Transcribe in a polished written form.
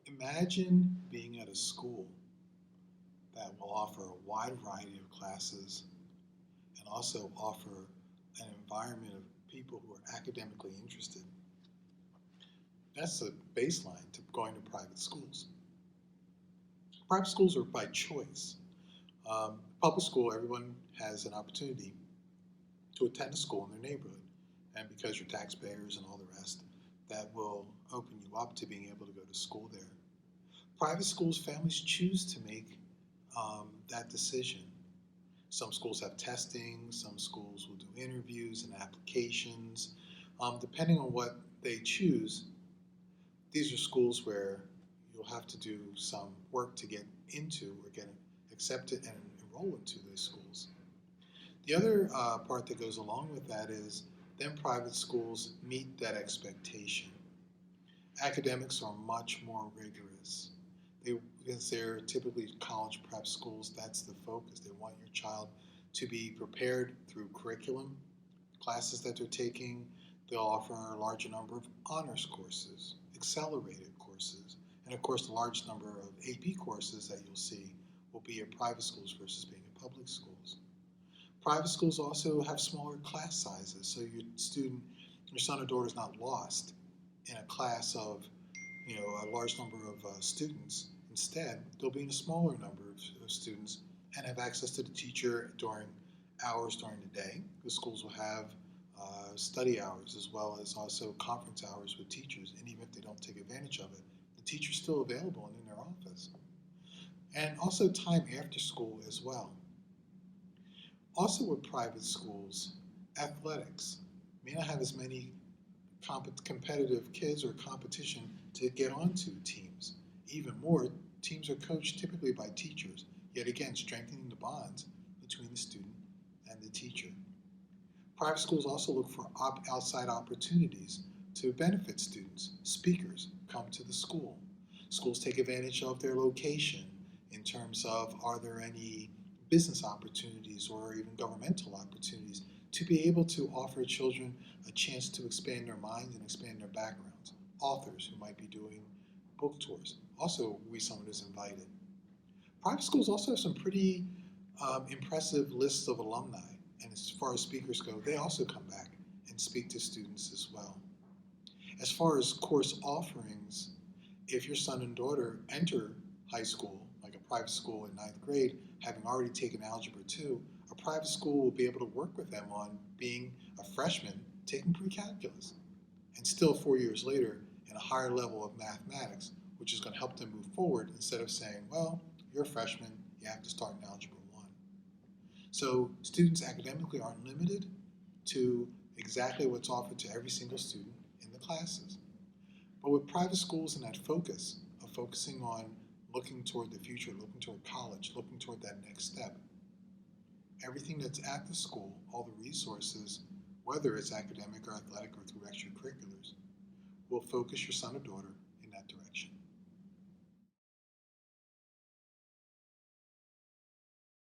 Imagine being at a school that will offer a wide variety of classes and also offer an environment of people who are academically interested. That's the baseline to going to private schools. Private schools are by choice. Public school, everyone has an opportunity to attend a school in their neighborhood. And because you're taxpayers and all the rest, that will open you up to being able to go to school there. Private schools, families choose to make that decision. Some schools have testing, some schools will do interviews and applications. Depending on what they choose, these are schools where you'll have to do some work to get into or get accepted and enroll into these schools. The other part that goes along with that is then private schools meet that expectation. Academics are much more rigorous. Because they're typically college prep schools, that's the focus. They want your child to be prepared through curriculum, classes that they're taking. They'll offer a larger number of honors courses, accelerated courses, and of course the large number of AP courses that you'll see will be at private schools versus being at public schools. Private schools also have smaller class sizes, so your son or daughter is not lost in a class of a large number of students. Instead, they'll be in a smaller number of students and have access to the teacher during hours during the day. The schools will have study hours as well as also conference hours with teachers, and even if they don't take advantage of it, the teacher's still available and in their office. And also time after school as well. Also with private schools, athletics may not have as many competitive kids or competition to get onto teams. Even more, teams are coached typically by teachers, yet again strengthening the bonds between the student and the teacher. Private schools also look for outside opportunities to benefit students. Speakers come to the school. Schools take advantage of their location in terms of are there any business opportunities or even governmental opportunities to be able to offer children a chance to expand their minds and expand their backgrounds. Authors who might be doing book tours also will be someone who's invited. Private schools also have some pretty impressive lists of alumni, and as far as speakers go, they also come back and speak to students as well. As far as course offerings, if your son and daughter enter high school, like a private school in 9th grade, having already taken Algebra 2, a private school will be able to work with them on being a freshman taking pre-calculus, and still 4 years later in a higher level of mathematics, which is going to help them move forward instead of saying, well, you're a freshman, you have to start in Algebra 1. So students academically aren't limited to exactly what's offered to every single student in the classes. But with private schools and that focus of focusing on looking toward the future, looking toward college, looking toward that next step, everything that's at the school, all the resources, whether it's academic or athletic or through extracurriculars, will focus your son or daughter in that direction.